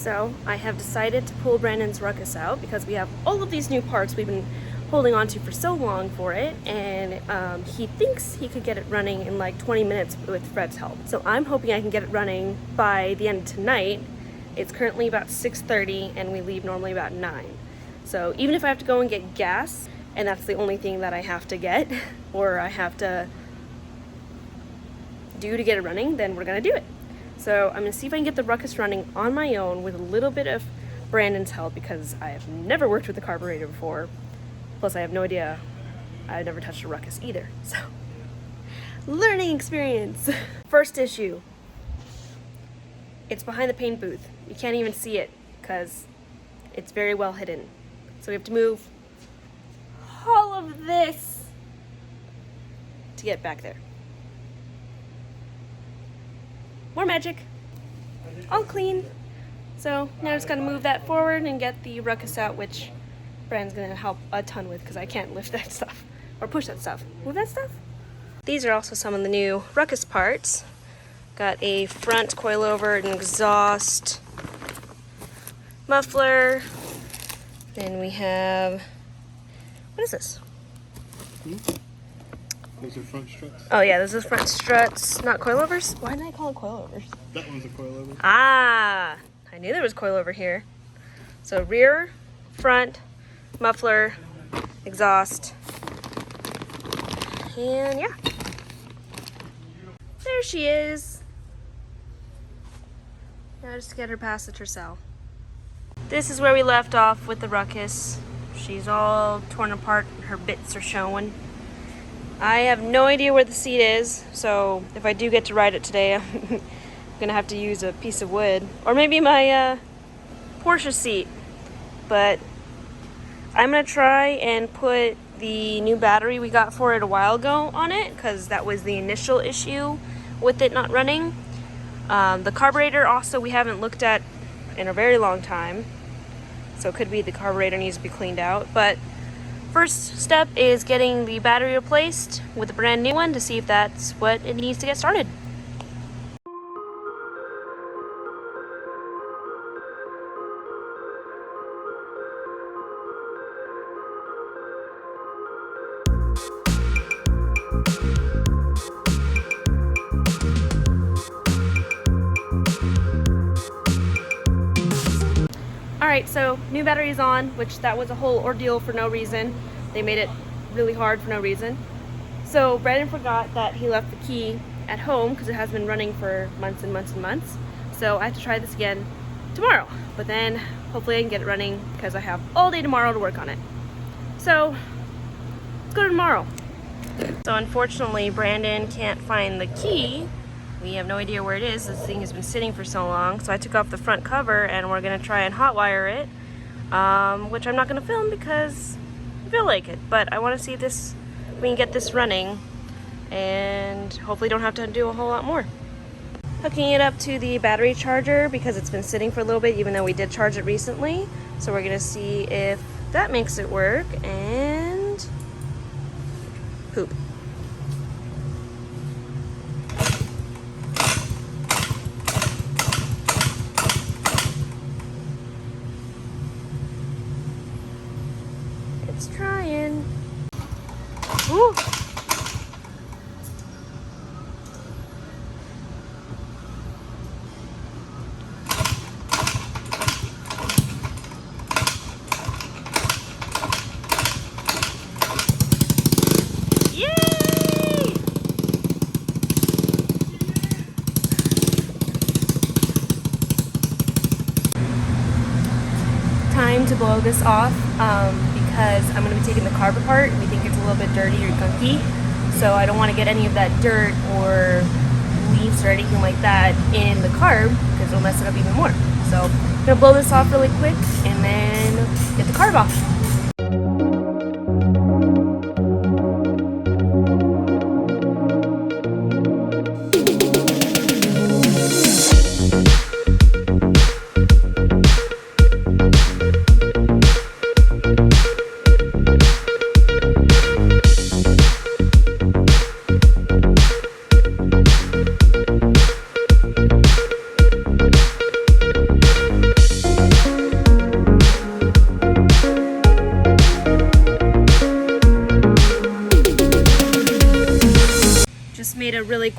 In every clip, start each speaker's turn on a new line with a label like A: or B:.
A: So I have decided to pull Brandon's Ruckus out because we have all of these new parts we've been holding on to for so long for it, and he thinks he could get it running in like 20 minutes with Fred's help. So I'm hoping I can get it running by the end of tonight. It's currently about 6:30 and we leave normally about 9. So even if I have to go and get gas, and that's the only thing that I have to get or I have to do to get it running, then we're gonna do it. So I'm gonna see if I can get the Ruckus running on my own with a little bit of Brandon's help, because I have never worked with a carburetor before. Plus I have no idea, I've never touched a Ruckus either. So, learning experience. First issue, it's behind the paint booth. You can't even see it because it's very well hidden. So we have to move all of this to get back there. More magic. All clean. So now I just gotta move that forward and get the Ruckus out, which Brandon's gonna help a ton with because I can't lift that stuff or push that stuff. Move that stuff. These are also some of the new Ruckus parts. Got a front coilover, an exhaust, muffler. Then we have, what is this?
B: Those are front struts.
A: Oh yeah, those are front struts, not coilovers. Why did I call it coilovers?
B: That one's a coilover.
A: Ah, I knew there was coilover here. So rear, front, muffler, exhaust, and yeah. There she is. Now just get her past the tercel. This is where we left off with the Ruckus. She's all torn apart and her bits are showing. I have no idea where the seat is, so if I do get to ride it today, I'm gonna have to use a piece of wood. Or maybe my Porsche seat. But I'm gonna try and put the new battery we got for it a while ago on it, because that was the initial issue with it not running. The carburetor also we haven't looked at in a very long time, so it could be the carburetor needs to be cleaned out. But first step is getting the battery replaced with a brand new one to see if that's what it needs to get started. Alright, so new battery is on, which that was a whole ordeal for no reason. They made it really hard for no reason. So Brandon forgot that he left the key at home because it has been running for months and months and months. So I have to try this again tomorrow. But then hopefully I can get it running because I have all day tomorrow to work on it. So let's go to tomorrow. So unfortunately Brandon can't find the key. We have no idea where it is. This thing has been sitting for so long. So I took off the front cover and we're gonna try and hotwire it, which I'm not gonna film because I feel like it. But I wanna see if we can get this running and hopefully don't have to do a whole lot more. Hooking it up to the battery charger because it's been sitting for a little bit, even though we did charge it recently. So we're gonna see if that makes it work, and poop. It's trying. Ooh. Yay! Time to blow this off. Because I'm going to be taking the carb apart and we think it's a little bit dirty or gunky. So I don't want to get any of that dirt or leaves or anything like that in the carb because it'll mess it up even more. So I'm going to blow this off really quick and then get the carb off.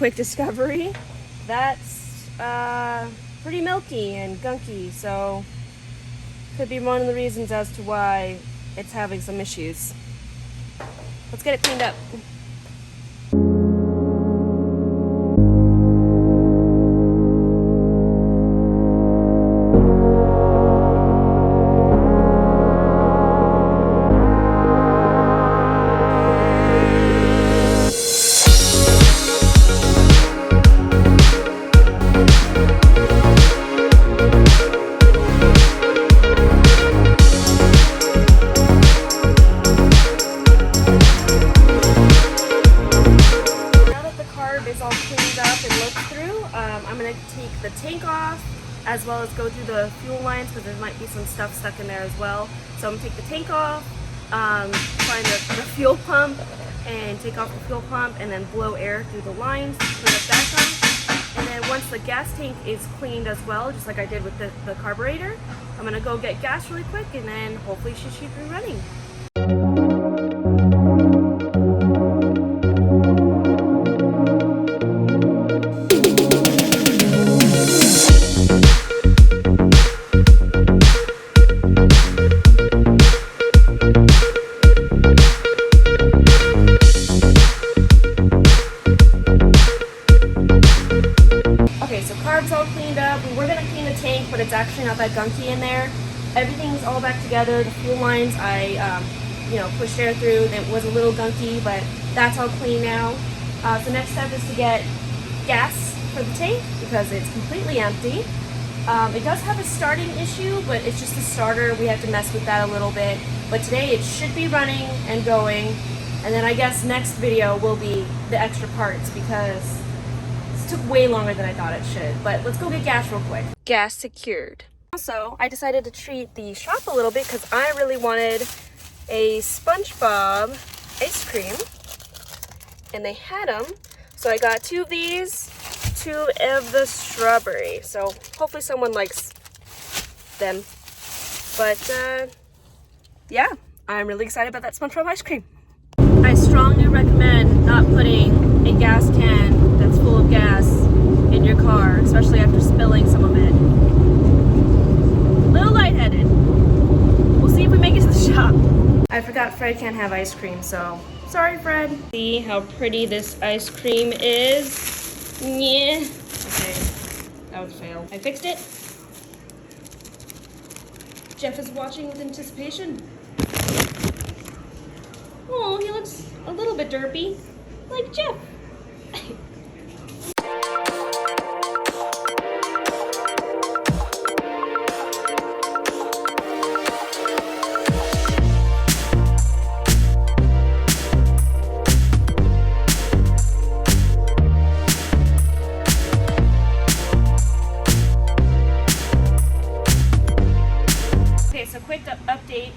A: quick discovery. That's pretty milky and gunky, so could be one of the reasons as to why it's having some issues. Let's get it cleaned up. I'm going to take the tank off as well as go through the fuel lines because there might be some stuff stuck in there as well. So I'm going to take the tank off, find the fuel pump and take off the fuel pump and then blow air through the lines to clean up that stuff. And then once the gas tank is cleaned as well, just like I did with the carburetor, I'm going to go get gas really quick and then hopefully she should be running. Carb's all cleaned up. We were going to clean the tank, but it's actually not that gunky in there. Everything's all back together. The fuel lines, I pushed air through. It was a little gunky, but that's all clean now. So next step is to get gas for the tank because it's completely empty. It does have a starting issue, but it's just a starter. We have to mess with that a little bit. But today it should be running and going. And then I guess next video will be the extra parts because took way longer than I thought it should, but let's go get gas real quick. Gas secured. Also, I decided to treat the shop a little bit because I really wanted a SpongeBob ice cream, and they had them. So I got 2 of these, 2 of the strawberry. So hopefully someone likes them. But yeah, I'm really excited about that SpongeBob ice cream. I strongly recommend not putting a gas can that's full of gas in your car, especially after spilling some of it. A little lightheaded. We'll see if we make it to the shop. I forgot Fred can't have ice cream, so sorry, Fred. See how pretty this ice cream is? Yeah. Okay, that would fail. I fixed it. Jeff is watching with anticipation. Oh, he looks a little bit derpy, like Jeff. Okay, so quick update.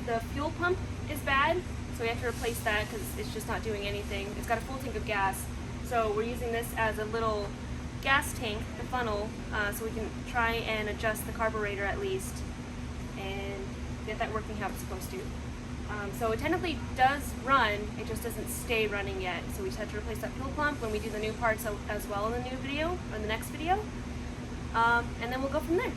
A: The fuel pump is bad, so we have to replace that because it's just not doing anything. It's got a full tank of gas, so we're using this as a little gas tank, the funnel, so we can try and adjust the carburetor at least and get that working how it's supposed to. So it technically does run, it just doesn't stay running yet, so we just have to replace that fuel pump when we do the new parts as well in the new video, or the next video, and then we'll go from there.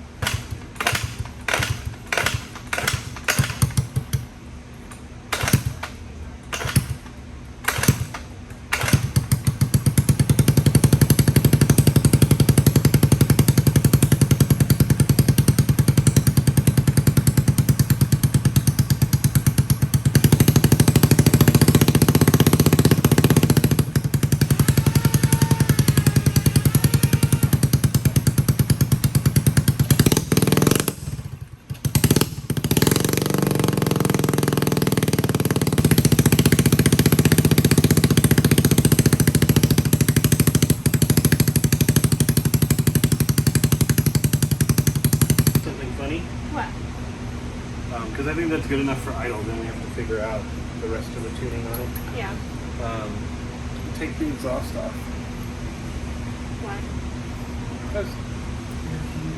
B: Because I think that's good enough for idle. Then we have to figure out the rest of the tuning on it.
A: Yeah.
B: Take the exhaust off.
A: Why?
B: Because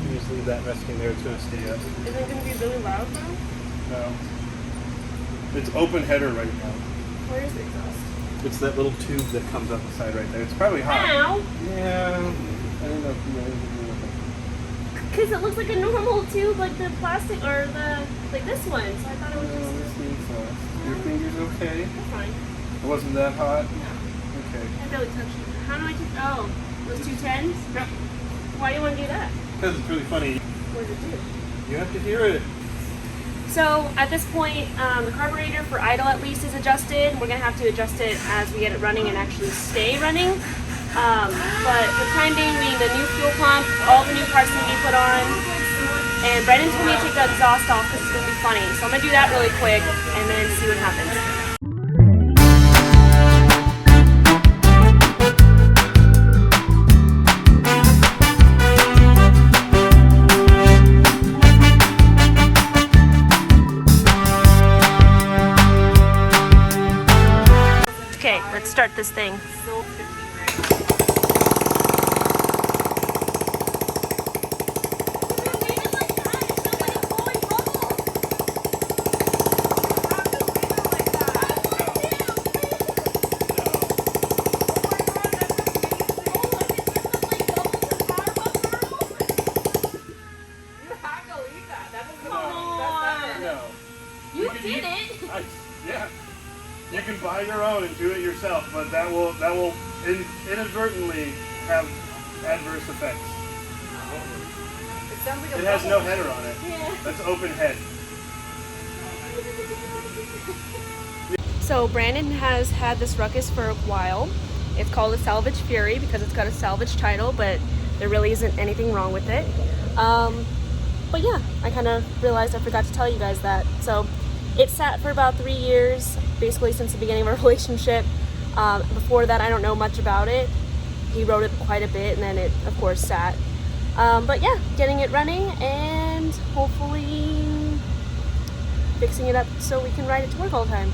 B: you just leave that resting there. It's going to stay up.
A: Is it going to be really loud though?
B: No. It's open header right now.
A: Where is the exhaust?
B: It's that little tube that comes out the side right there. It's probably hot.
A: Ow!
B: Yeah. I don't know if you know anything to do with it.
A: Because it looks like a normal tube, like the plastic, or like this one. So I thought it was just...
B: This needs Your fingers okay?
A: That's fine.
B: It wasn't that hot?
A: No.
B: Okay.
A: I barely touched it. How do I take... Oh, those two tens?
B: Yeah.
A: Why do you want to do that?
B: Because it's really funny.
A: What does it do?
B: You have to hear it.
A: So at this point, the carburetor for idle at least is adjusted. We're gonna have to adjust it as we get it running and actually stay running. But for the time being, we need a new fuel pump, all the new parts need to be put on. And Brendan told me to take the exhaust off because it's gonna be funny. So I'm gonna do that really quick and then see what happens. Okay, let's start this thing. You did it!
B: Yeah. You can buy your own and do it yourself, but that will inadvertently have adverse effects.
C: It sounds like
B: It has no header on it.
A: Yeah.
B: That's open head.
A: So Brandon has had this Ruckus for a while. It's called a Salvage Fury because it's got a salvage title, but there really isn't anything wrong with it. But yeah, I kind of realized I forgot to tell you guys that. So it sat for about 3 years, basically since the beginning of our relationship. Before that, I don't know much about it. He rode it quite a bit, and then it, of course, sat. But yeah, getting it running and hopefully fixing it up so we can ride it to work all the time.